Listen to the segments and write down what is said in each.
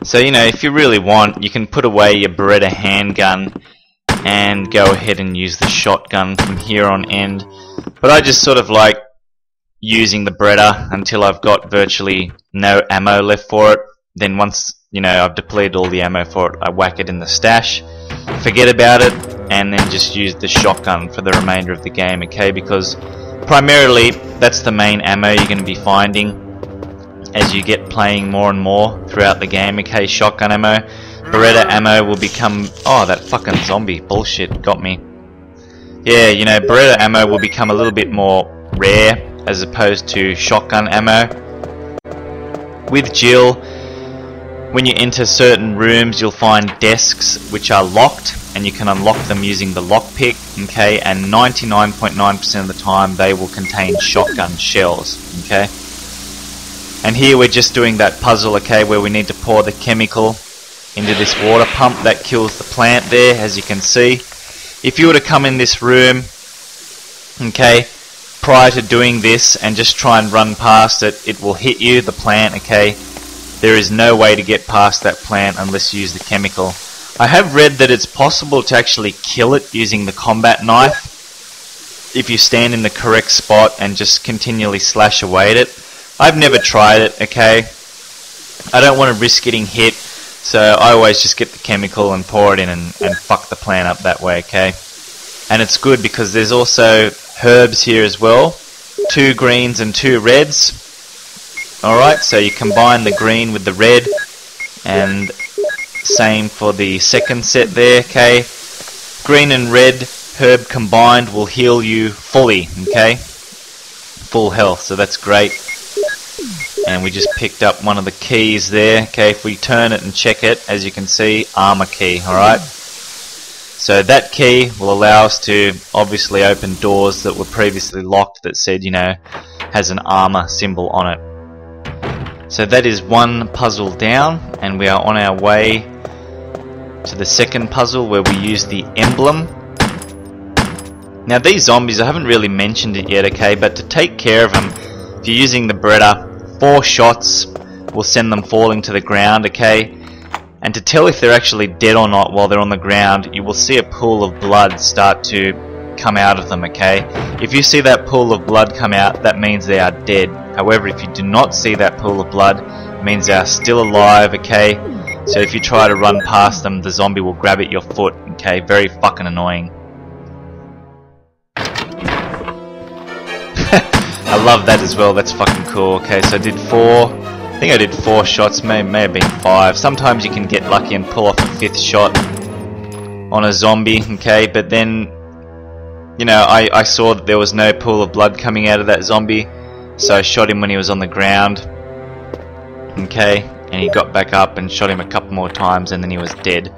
So, you know, if you really want, you can put away your Beretta handgun and go ahead and use the shotgun from here on end. But I just sort of like using the Beretta until I've got virtually no ammo left for it. Then once, you know, I've depleted all the ammo for it, I whack it in the stash, forget about it, and then just use the shotgun for the remainder of the game, okay? Because primarily that's the main ammo you're going to be finding as you get playing more and more throughout the game, okay? Shotgun ammo. Beretta ammo will become... Oh, that fucking zombie bullshit got me. Yeah, you know, Beretta ammo will become a little bit more rare as opposed to shotgun ammo. With Jill, when you enter certain rooms, you'll find desks which are locked, and you can unlock them using the lockpick, okay? And 99.9% of the time, they will contain shotgun shells, okay? And here we're just doing that puzzle, okay, where we need to pour the chemical into this water pump that kills the plant there, as you can see. If you were to come in this room, okay, prior to doing this and just try and run past it, it will hit you, the plant, okay? There is no way to get past that plant unless you use the chemical. I have read that it's possible to actually kill it using the combat knife if you stand in the correct spot and just continually slash away at it. I've never tried it, okay? I don't want to risk getting hit, so I always just get the chemical and pour it in and fuck the plant up that way, okay? And it's good because there's also herbs here as well. 2 greens and 2 reds. Alright, so you combine the green with the red, and same for the second set there, okay? Green and red herb combined will heal you fully, okay? Full health, so that's great. And we just picked up one of the keys there, okay? If we turn it and check it, as you can see, armor key, alright? So that key will allow us to obviously open doors that were previously locked that said, you know, has an armor symbol on it. So that is one puzzle down, and we are on our way to the second puzzle where we use the emblem. Now these zombies, I haven't really mentioned it yet, okay, but to take care of them, if you're using the Beretta, 4 shots will send them falling to the ground, okay? And to tell if they're actually dead or not while they're on the ground, you will see a pool of blood start to come out of them, okay? If you see that pool of blood come out, that means they are dead. However, if you do not see that pool of blood, it means they are still alive, okay? So if you try to run past them, the zombie will grab at your foot, okay? Very fucking annoying. I love that as well, that's fucking cool. Okay, so I did 4, I think I did 4 shots, may have been 5. Sometimes you can get lucky and pull off a 5th shot on a zombie, okay, but then, you know, I saw that there was no pool of blood coming out of that zombie, so I shot him when he was on the ground, okay, and he got back up and shot him a couple more times and then he was dead.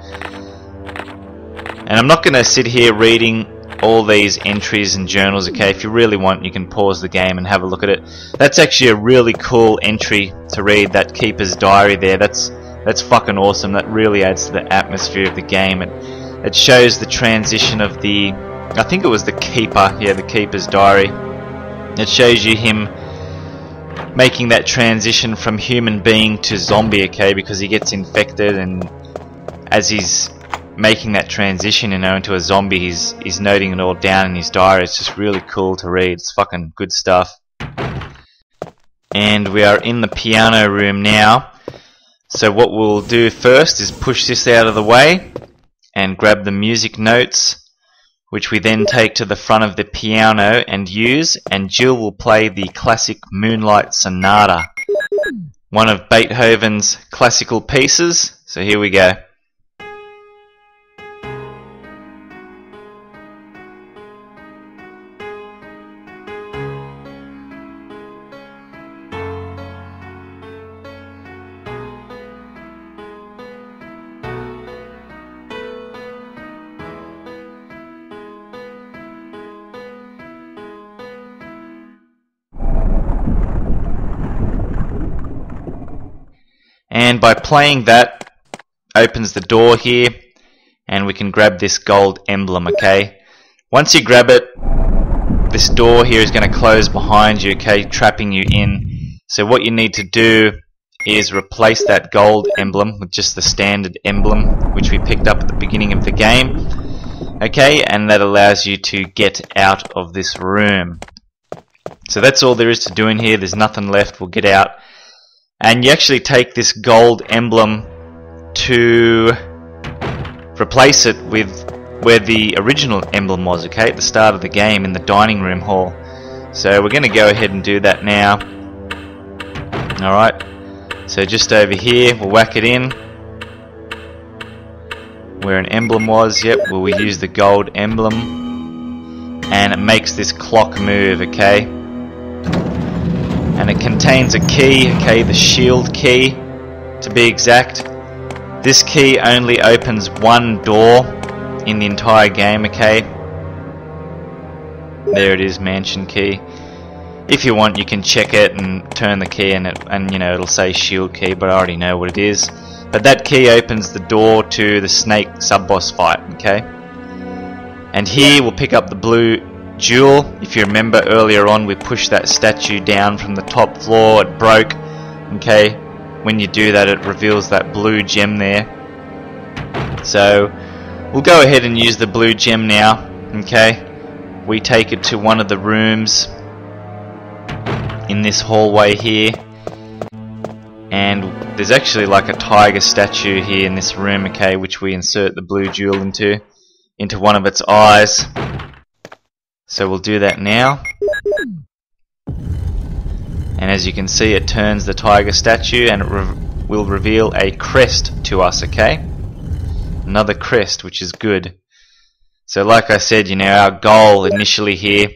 And I'm not going to sit here reading all these entries and journals, okay? If you really want, you can pause the game and have a look at it. That's actually a really cool entry to read, that Keeper's Diary there. That's fucking awesome. That really adds to the atmosphere of the game. It shows the transition of the, I think it was the Keeper, yeah, the Keeper's Diary. It shows you him making that transition from human being to zombie, okay? Because he gets infected, and as he's making that transition, you know, into a zombie, he's noting it all down in his diary. It's just really cool to read. It's fucking good stuff. And we are in the piano room now. So what we'll do first is push this out of the way and grab the music notes, which we then take to the front of the piano and use, and Jill will play the classic Moonlight Sonata, one of Beethoven's classical pieces. So here we go. And by playing that, opens the door here, and we can grab this gold emblem, okay? Once you grab it, this door here is going to close behind you, okay, trapping you in. So what you need to do is replace that gold emblem with just the standard emblem which we picked up at the beginning of the game. Okay, and that allows you to get out of this room. So that's all there is to do in here. There's nothing left. We'll get out. And you actually take this gold emblem to replace it with where the original emblem was, okay, at the start of the game in the dining room hall. So we're going to go ahead and do that now. Alright, so just over here, we'll whack it in. Where an emblem was, yep, well, we use the gold emblem. And it makes this clock move, okay. And it contains a key, okay, the shield key, to be exact. This key only opens one door in the entire game, okay. There it is, mansion key. If you want, you can check it and turn the key, and you know, it'll say shield key, but I already know what it is. But that key opens the door to the snake sub-boss fight, okay. And here we'll pick up the blue jewel. If you remember earlier on, we pushed that statue down from the top floor, it broke, okay. When you do that, it reveals that blue gem there. So we'll go ahead and use the blue gem now, okay. We take it to one of the rooms in this hallway here, and there's actually like a tiger statue here in this room, okay, which we insert the blue jewel into one of its eyes. So we'll do that now, and as you can see, it turns the tiger statue, and it will reveal a crest to us, okay, another crest, which is good. So like I said, you know, our goal initially here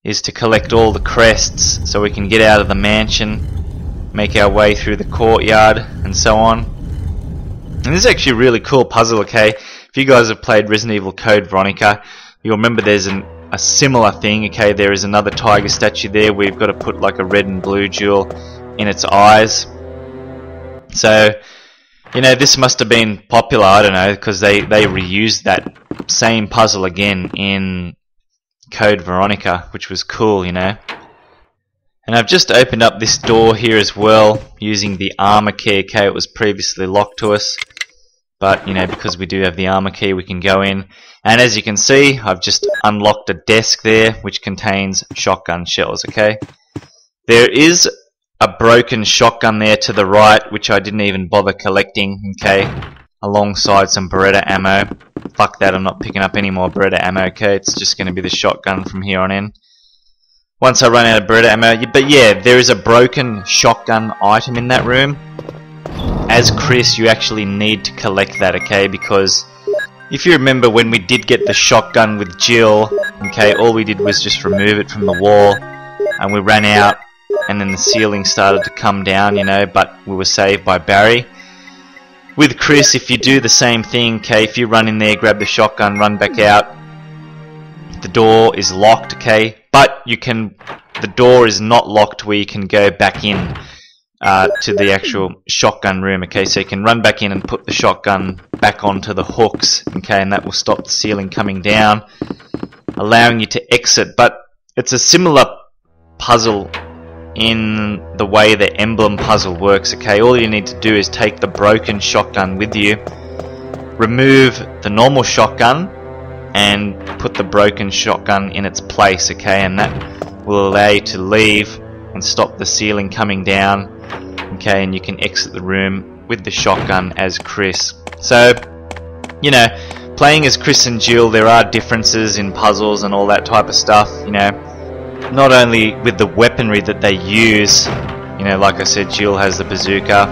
is to collect all the crests so we can get out of the mansion, make our way through the courtyard, and so on. And this is actually a really cool puzzle, okay? If you guys have played Resident Evil Code Veronica, you'll remember there's a similar thing, okay? There is another tiger statue there where you've got to put like a red and blue jewel in its eyes. So, you know, this must have been popular, I don't know, because they reused that same puzzle again in Code Veronica, which was cool, you know. And I've just opened up this door here as well using the armor key, okay. It was previously locked to us, but you know, because we do have the armor key, we can go in. And as you can see, I've just unlocked a desk there which contains shotgun shells, okay. There is a broken shotgun there to the right, which I didn't even bother collecting, okay, alongside some Beretta ammo. Fuck that, I'm not picking up any more Beretta ammo, okay, it's just going to be the shotgun from here on in. Once I run out of Beretta ammo, but yeah, there is a broken shotgun item in that room. As Chris, you actually need to collect that, okay, because if you remember when we did get the shotgun with Jill, okay, all we did was just remove it from the wall, and we ran out, and then the ceiling started to come down, you know, but we were saved by Barry. With Chris, if you do the same thing, okay, if you run in there, grab the shotgun, run back out, the door is locked, okay, but you can, the door is not locked where you can go back in to the actual shotgun room, okay, so you can run back in and put the shotgun back onto the hooks, okay, and that will stop the ceiling coming down, allowing you to exit. But it's a similar puzzle in the way the emblem puzzle works, okay. All you need to do is take the broken shotgun with you, remove the normal shotgun, and put the broken shotgun in its place, okay, and that will allow you to leave and stop the ceiling coming down, okay, and you can exit the room with the shotgun as Chris. So, you know, playing as Chris and Jill, there are differences in puzzles and all that type of stuff, you know, not only with the weaponry that they use, you know, like I said, Jill has the bazooka,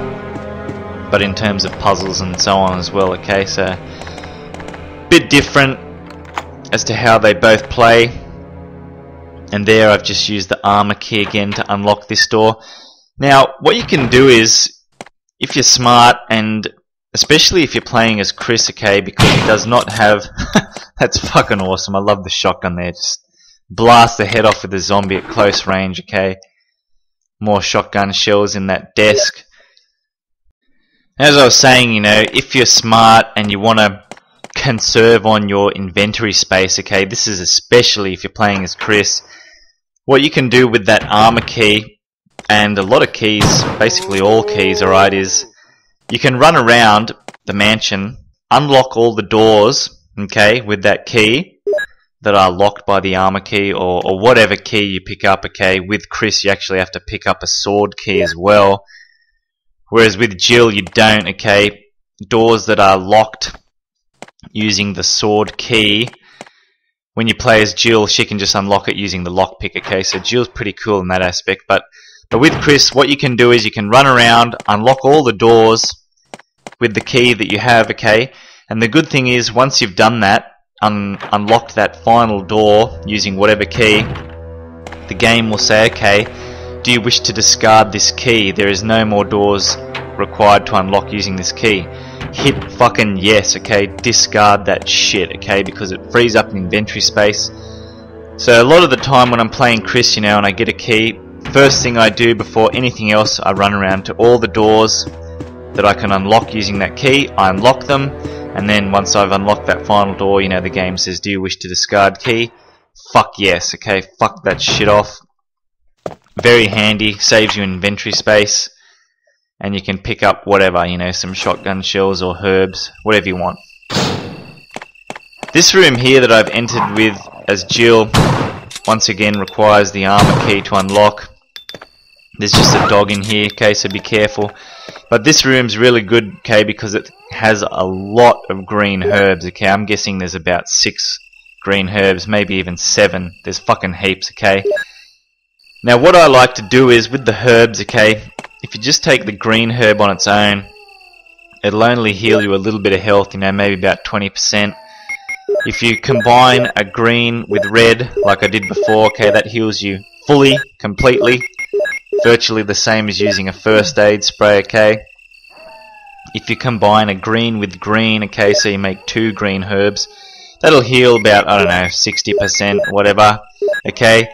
but in terms of puzzles and so on as well, okay, so a bit different as to how they both play. And there I've just used the armor key again to unlock this door. Now what you can do is, if you're smart, and especially if you're playing as Chris, okay, because he does not have that's fucking awesome, I love the shotgun there, just blast the head off with the zombie at close range, okay. More shotgun shells in that desk. As I was saying, you know, if you're smart and you want to conserve on your inventory space, okay, this is especially if you're playing as Chris, what you can do with that armor key and a lot of keys, basically all keys, alright, is you can run around the mansion, unlock all the doors, okay, with that key that are locked by the armor key or whatever key you pick up, okay. With Chris, you actually have to pick up a sword key as well, whereas with Jill, you don't, okay. Doors that are locked using the sword key, when you play as Jill, she can just unlock it using the lockpick, okay. So Jill's pretty cool in that aspect, but with Chris, what you can do is you can run around, unlock all the doors with the key that you have, okay? And the good thing is, once you've done that, unlocked that final door using whatever key, the game will say, okay, do you wish to discard this key? There is no more doors required to unlock using this key. Hit fucking yes, okay? Discard that shit, okay? Because it frees up inventory space. So a lot of the time when I'm playing Chris, you know, and I get a key, first thing I do before anything else, I run around to all the doors that I can unlock using that key. I unlock them, and then once I've unlocked that final door, you know, the game says, do you wish to discard key? Fuck yes, okay, fuck that shit off. Very handy, saves you inventory space, and you can pick up whatever, you know, some shotgun shells or herbs, whatever you want. This room here that I've entered with as Jill, once again requires the armor key to unlock. There's just a dog in here, okay, so be careful. But this room's really good, okay, because it has a lot of green herbs, okay. I'm guessing there's about 6 green herbs, maybe even 7. There's fucking heaps, okay. Now what I like to do is, with the herbs, okay, if you just take the green herb on its own, it'll only heal you a little bit of health, you know, maybe about 20%. If you combine a green with red, like I did before, okay, that heals you fully, completely. Virtually the same as using a first aid spray, okay. If you combine a green with green, okay, so you make 2 green herbs, that'll heal about, I don't know, 60%, whatever, okay.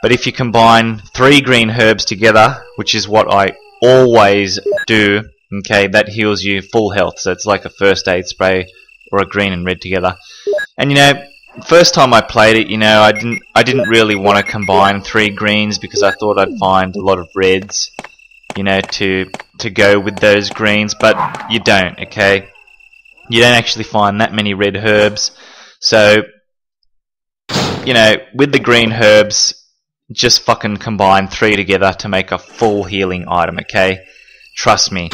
But if you combine 3 green herbs together, which is what I always do, okay, that heals you full health. So it's like a first aid spray or a green and red together. And you know, first time I played it, you know, I didn't really want to combine 3 greens because I thought I'd find a lot of reds, you know, to go with those greens, but you don't, okay? You don't actually find that many red herbs. So, you know, with the green herbs, just fucking combine 3 together to make a full healing item, okay? Trust me.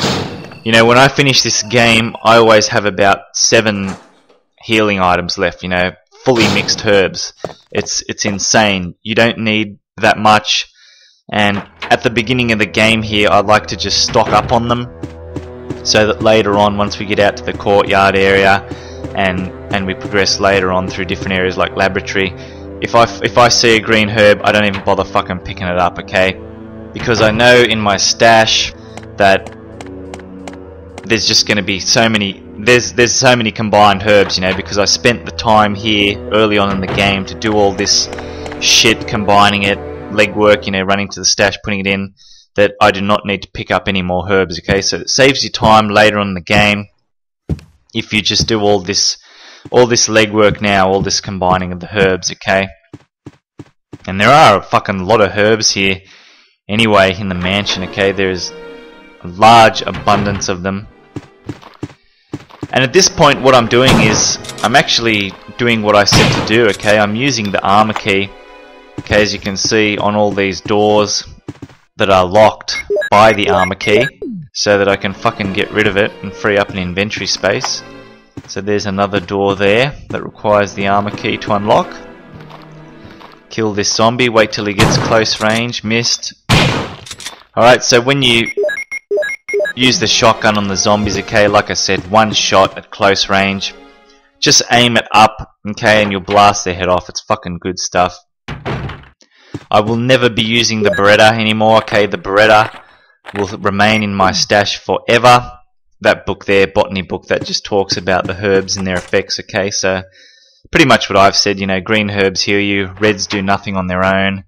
You know, when I finish this game, I always have about 7 healing items left, you know, fully mixed herbs. It's insane. You don't need that much. And at the beginning of the game here, I like to just stock up on them, so that later on, once we get out to the courtyard area and we progress later on through different areas like laboratory, if I see a green herb, I don't even bother fucking picking it up, okay? Because I know in my stash that there's just going to be so many, there's so many combined herbs, you know, because I spent the time here early on in the game to do all this shit, combining it, legwork, you know, running to the stash, putting it in, that I do not need to pick up any more herbs, okay? So it saves you time later on in the game if you just do all this legwork now, all this combining of the herbs, okay? And there are a fucking lot of herbs here anyway in the mansion, okay? There's a large abundance of them. And at this point, what I'm doing is I'm actually doing what I said to do, okay? I'm using the armor key, okay, as you can see on all these doors that are locked by the armor key, so that I can fucking get rid of it and free up an inventory space. So there's another door there that requires the armor key to unlock. Kill this zombie, wait till he gets close range, missed. Alright, so when you use the shotgun on the zombies, okay, like I said, 1 shot at close range. Just aim it up, okay, and you'll blast their head off. It's fucking good stuff. I will never be using the Beretta anymore, okay? The Beretta will remain in my stash forever. That book there, botany book, that just talks about the herbs and their effects, okay? So, pretty much what I've said, you know, green herbs heal you, reds do nothing on their own,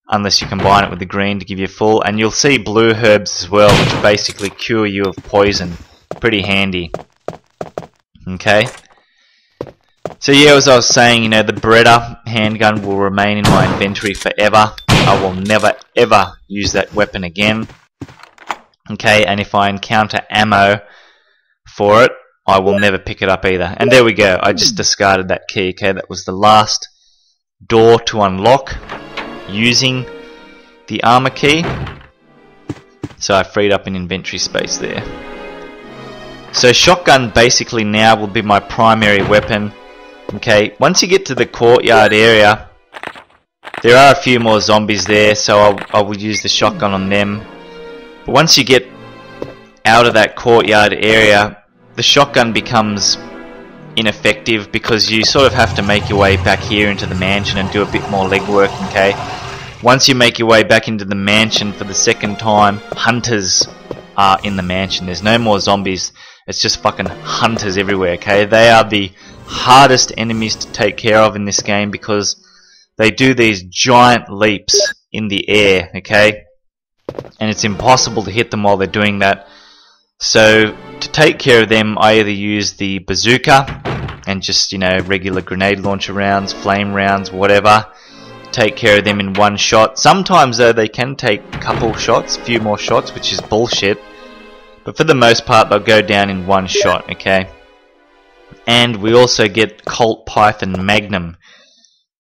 unless you combine it with the green to give you full. And you'll see blue herbs as well, which basically cure you of poison. Pretty handy. Okay? So yeah, as I was saying, you know, the Beretta handgun will remain in my inventory forever. I will never ever use that weapon again. Okay, and if I encounter ammo for it, I will never pick it up either. And there we go, I just discarded that key. Okay, that was the last door to unlock using the armor key. So I freed up an inventory space there. So shotgun basically now will be my primary weapon. Okay, once you get to the courtyard area, there are a few more zombies there, so I will use the shotgun on them. But once you get out of that courtyard area, the shotgun becomes ineffective because you sort of have to make your way back here into the mansion and do a bit more legwork. Okay, once you make your way back into the mansion for the second time, hunters are in the mansion. There's no more zombies, it's just fucking hunters everywhere. Okay, they are the hardest enemies to take care of in this game because they do these giant leaps in the air. Okay, and it's impossible to hit them while they're doing that. So to take care of them, I either use the bazooka and just, you know, regular grenade launcher rounds, flame rounds, whatever. Take care of them in one shot. Sometimes though they can take a couple shots, a few more shots, which is bullshit. But for the most part they'll go down in one shot, okay? And we also get Colt Python Magnum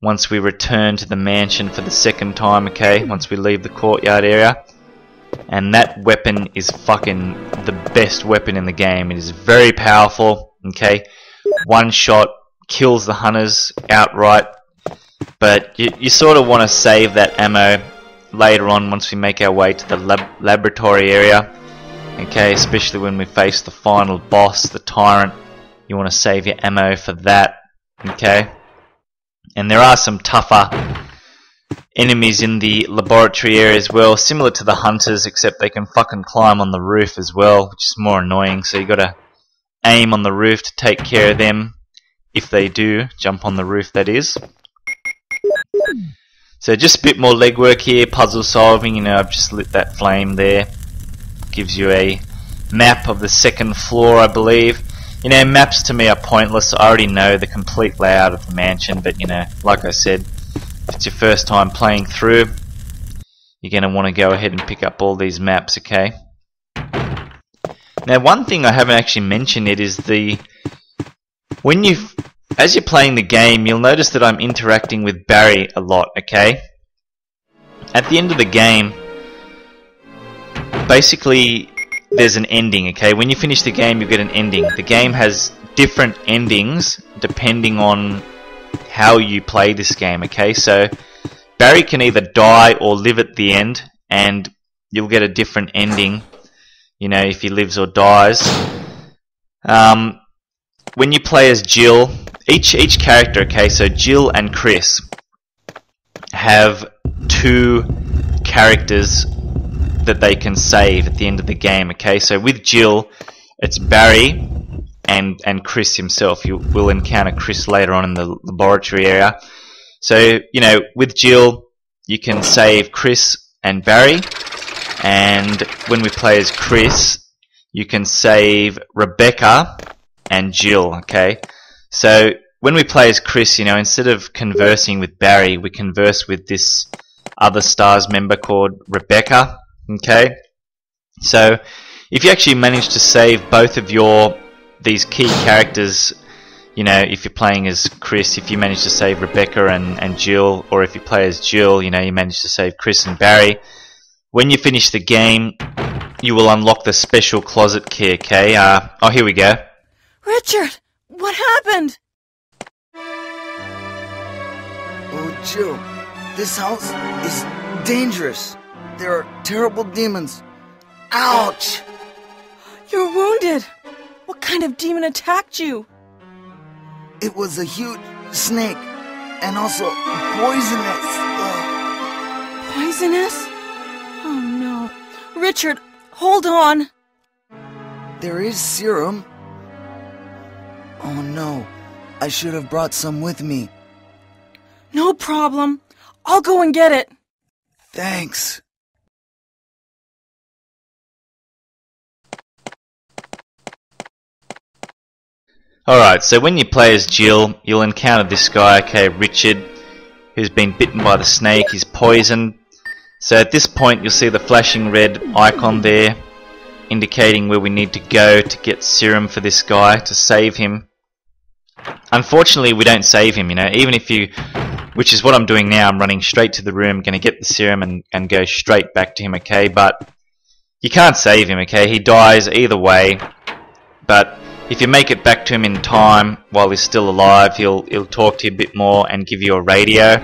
once we return to the mansion for the second time, okay? Once we leave the courtyard area. And that weapon is fucking the best weapon in the game. It is very powerful, okay? One shot kills the hunters outright. But you sort of want to save that ammo later on once we make our way to the laboratory area. Okay, especially when we face the final boss, the tyrant. You want to save your ammo for that. Okay? And there are some tougher enemies in the laboratory area as well, similar to the hunters, except they can fucking climb on the roof as well, which is more annoying. So you got to aim on the roof to take care of them, if they do jump on the roof, that is. So just a bit more legwork here, puzzle solving. You know, I've just lit that flame there. Gives you a map of the second floor, I believe. You know, maps to me are pointless. I already know the complete layout of the mansion, but you know, like I said, if it's your first time playing through, you're going to want to go ahead and pick up all these maps, okay? Now, one thing I haven't actually mentioned it is as you're playing the game, you'll notice that I'm interacting with Barry a lot, okay? At the end of the game, basically, there's an ending, okay? When you finish the game, you get an ending. The game has different endings depending on how you play this game, okay? So, Barry can either die or live at the end, and you'll get a different ending, you know, if he lives or dies. When you play as Jill, each character, okay, so Jill and Chris have two characters that they can save at the end of the game, okay? So with Jill, it's Barry and Chris himself. You will encounter Chris later on in the laboratory area. So, you know, with Jill, you can save Chris and Barry, and when we play as Chris, you can save Rebecca and Jill, okay? So when we play as Chris, you know, instead of conversing with Barry, we converse with this other STARS member called Rebecca, okay? So if you actually manage to save both of these key characters, you know, if you're playing as Chris, if you manage to save Rebecca and Jill, or if you play as Jill, you know, you manage to save Chris and Barry, when you finish the game, you will unlock the special closet key, okay? Oh, here we go. Richard, what happened? Oh, Jill, this house is dangerous. There are terrible demons. Ouch! You're wounded. What kind of demon attacked you? It was a huge snake, and also poisonous. Ugh. Poisonous? Oh no. Richard, hold on. There is serum. Oh no, I should have brought some with me. No problem. I'll go and get it. Thanks. Alright, so when you play as Jill, you'll encounter this guy, okay, Richard, who's been bitten by the snake. He's poisoned. So at this point you'll see the flashing red icon there indicating where we need to go to get serum for this guy, to save him. Unfortunately we don't save him, you know, even if you, which is what I'm doing now, I'm running straight to the room, going to get the serum and go straight back to him, okay, but you can't save him, okay, he dies either way, but if you make it back to him in time while he's still alive, he'll talk to you a bit more and give you a radio,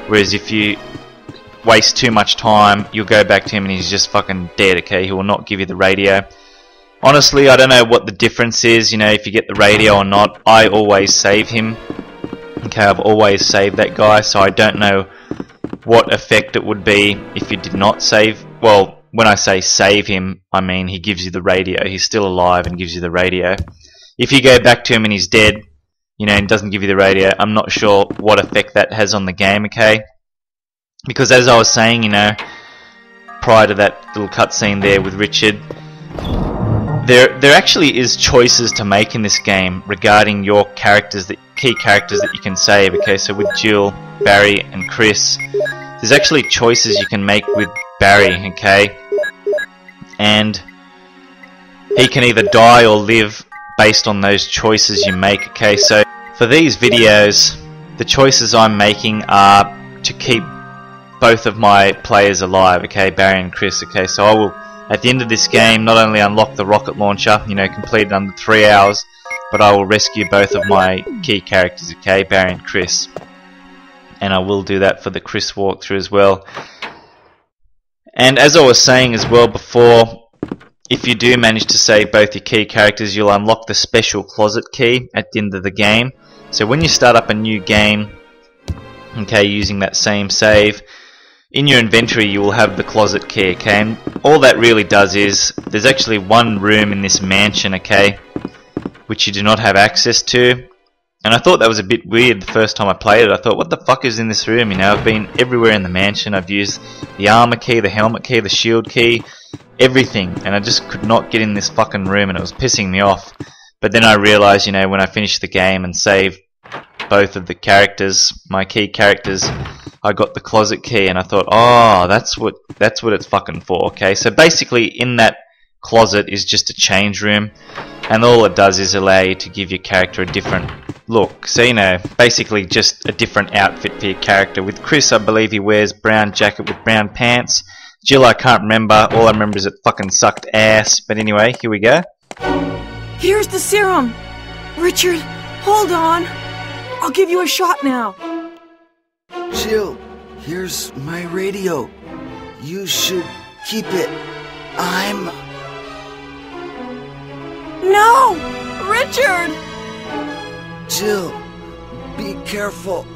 whereas if you waste too much time, you'll go back to him and he's just fucking dead, okay, he will not give you the radio. Honestly, I don't know what the difference is, you know, if you get the radio or not. I always save him. Okay, I've always saved that guy, so I don't know what effect it would be if you did not save. Well, when I say save him, I mean he gives you the radio. He's still alive and gives you the radio. If you go back to him and he's dead, you know, and doesn't give you the radio, I'm not sure what effect that has on the game, okay? Because as I was saying, you know, prior to that little cutscene there with Richard, there actually is choices to make in this game regarding your characters, the key characters that you can save. Okay, so with Jill, Barry, and Chris, there's actually choices you can make with Barry. Okay, and he can either die or live based on those choices you make. Okay, so for these videos, the choices I'm making are to keep both of my players alive. Okay, Barry and Chris. Okay, so I will, at the end of this game, not only unlock the rocket launcher, you know, completed under 3 hours, but I will rescue both of my key characters, okay, Barry and Chris. And I will do that for the Chris walkthrough as well. And as I was saying as well before, if you do manage to save both your key characters, you'll unlock the special closet key at the end of the game. So when you start up a new game, okay, using that same save, in your inventory you will have the closet key, okay, and all that really does is, there's actually one room in this mansion, okay, which you do not have access to, and I thought that was a bit weird the first time I played it. I thought, what the fuck is in this room, you know, I've been everywhere in the mansion, I've used the armor key, the helmet key, the shield key, everything, and I just could not get in this fucking room and it was pissing me off. But then I realised, you know, when I finished the game and saved both of the characters, my key characters, I got the closet key and I thought, oh, that's what it's fucking for, okay? So basically in that closet is just a change room, and all it does is allow you to give your character a different look. So, you know, basically just a different outfit for your character. With Chris, I believe he wears brown jacket with brown pants. Jill, I can't remember. All I remember is it fucking sucked ass. But anyway, here we go. Here's the serum. Richard, hold on. I'll give you a shot now. Jill, here's my radio. You should keep it. No! Richard! Jill, be careful.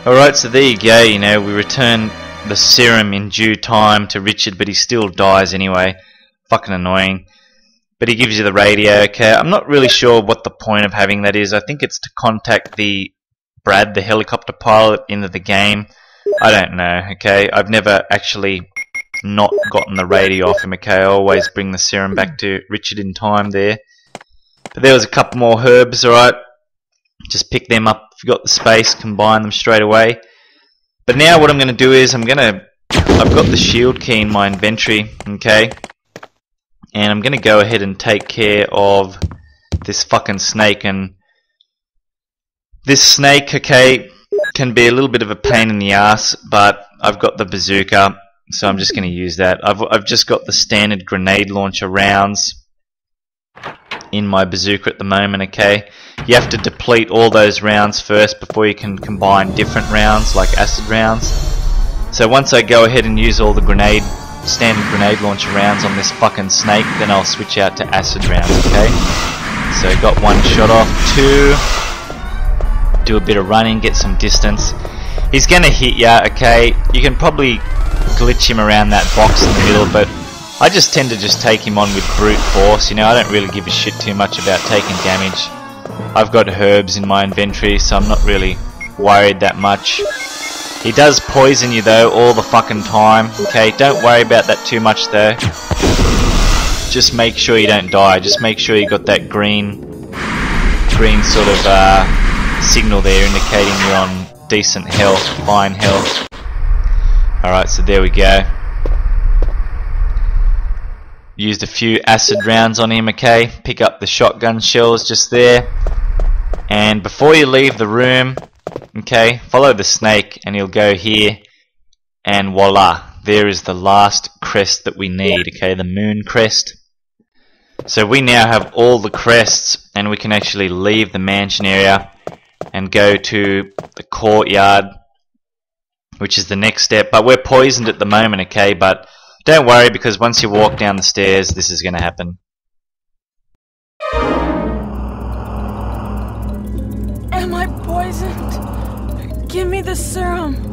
Alright, so there you go, you know, we return the serum in due time to Richard, but he still dies anyway. Fucking annoying. But he gives you the radio, okay. I'm not really sure what the point of having that is. I think it's to contact the Brad, the helicopter pilot, into the game. I don't know, okay. I've never actually not gotten the radio off him, okay. I always bring the serum back to Richard in time there. But there was a couple more herbs, alright. Just pick them up if you've got the space, combine them straight away. But now what I'm going to do is I've got the shield key in my inventory, okay, and I'm going to go ahead and take care of this fucking snake. And this snake, okay, can be a little bit of a pain in the ass, but I've got the bazooka, so I'm just going to use that. I've just got the standard grenade launcher rounds in my bazooka at the moment, okay. You have to deplete all those rounds first before you can combine different rounds like acid rounds. So once I go ahead and use all the standard grenade launcher rounds on this fucking snake, then I'll switch out to acid rounds, okay. So got one shot off, two, do a bit of running, get some distance. He's gonna hit ya, okay. You can probably glitch him around that box in the middle, but I just tend to just take him on with brute force, you know. I don't really give a shit too much about taking damage. I've got herbs in my inventory, so I'm not really worried that much. He does poison you though all the fucking time, okay? Don't worry about that too much though. just make sure you don't die. Just make sure you got that green sort of signal there indicating you're on decent health, fine health. Alright, so there we go. Used a few acid rounds on him, okay? Pick up the shotgun shells just there. And before you leave the room, okay, follow the snake and you'll go here. And voila, there is the last crest that we need, okay? The moon crest. So we now have all the crests and we can actually leave the mansion area and go to the courtyard, which is the next step. But we're poisoned at the moment, okay? But don't worry, because once you walk down the stairs, this is going to happen. Am I poisoned? Give me the serum.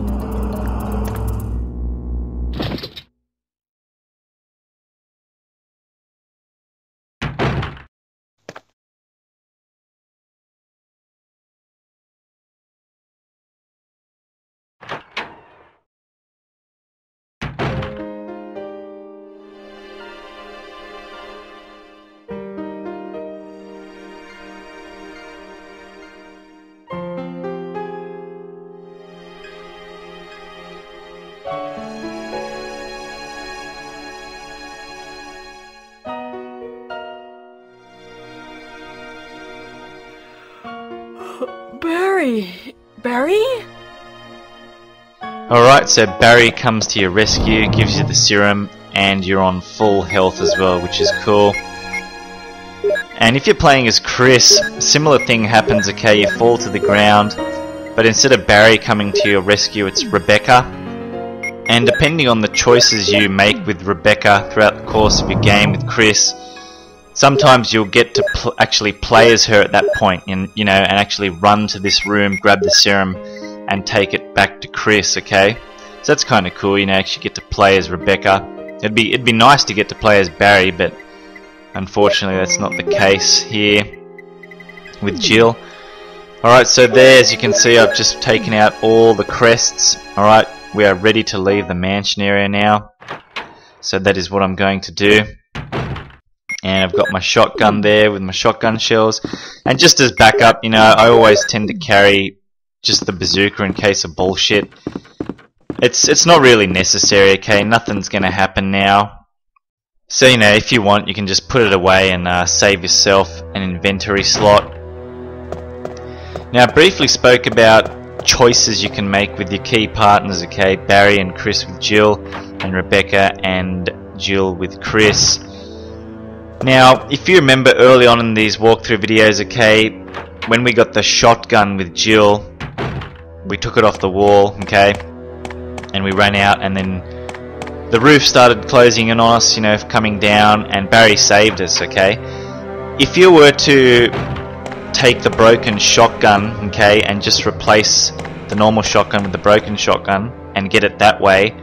Barry? Alright, so Barry comes to your rescue, gives you the serum, and you're on full health as well, which is cool. And if you're playing as Chris, similar thing happens, okay? You fall to the ground, but instead of Barry coming to your rescue, it's Rebecca. And depending on the choices you make with Rebecca throughout the course of your game with Chris, sometimes you'll get to actually play as her at that point, and and actually run to this room, grab the serum, and take it back to Chris. Okay, so that's kind of cool. Actually get to play as Rebecca. It'd be nice to get to play as Barry, but unfortunately that's not the case here with Jill. Alright, so there, as you can see, I've just taken out all the crests. Alright, we are ready to leave the mansion area now. So that is what I'm going to do. And I've got my shotgun there with my shotgun shells. And just as backup, I always tend to carry just the bazooka in case of bullshit. It's not really necessary, okay? Nothing's going to happen now. So, if you want, you can just put it away and save yourself an inventory slot. Now, I briefly spoke about choices you can make with your key partners, okay? Barry and Chris with Jill, and Rebecca and Jill with Chris. Now, if you remember early on in these walkthrough videos, okay, when we got the shotgun with Jill, we took it off the wall, okay, and we ran out, and then the roof started closing in on us, coming down, and Barry saved us, okay. If you were to take the broken shotgun, okay, and just replace the normal shotgun with the broken shotgun and get it that way,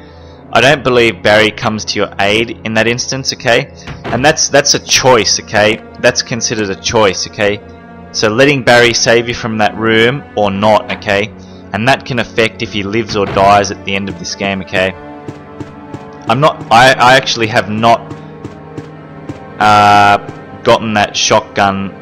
I don't believe Barry comes to your aid in that instance, okay? And that's a choice, okay? That's considered a choice, okay? So letting Barry save you from that room or not, okay? And that can affect if he lives or dies at the end of this game, okay? I actually have not gotten that shotgun,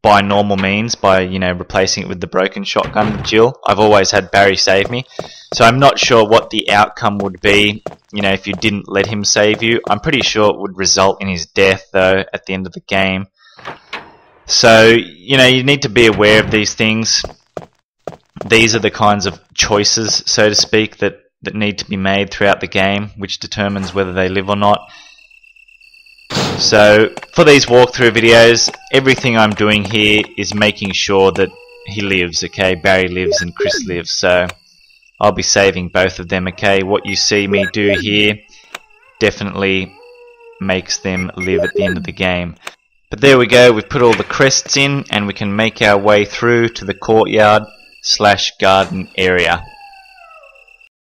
by normal means, by replacing it with the broken shotgun with Jill. I've always had Barry save me, so I'm not sure what the outcome would be if you didn't let him save you. I'm pretty sure it would result in his death though at the end of the game. So you need to be aware of these things. These are the kinds of choices, so to speak, that need to be made throughout the game, which determines whether they live or not. So for these walkthrough videos, everything I'm doing here is making sure that he lives, okay? Barry lives and Chris lives, so I'll be saving both of them, okay? What you see me do here definitely makes them live at the end of the game. But there we go, we've put all the crests in and we can make our way through to the courtyard / garden area.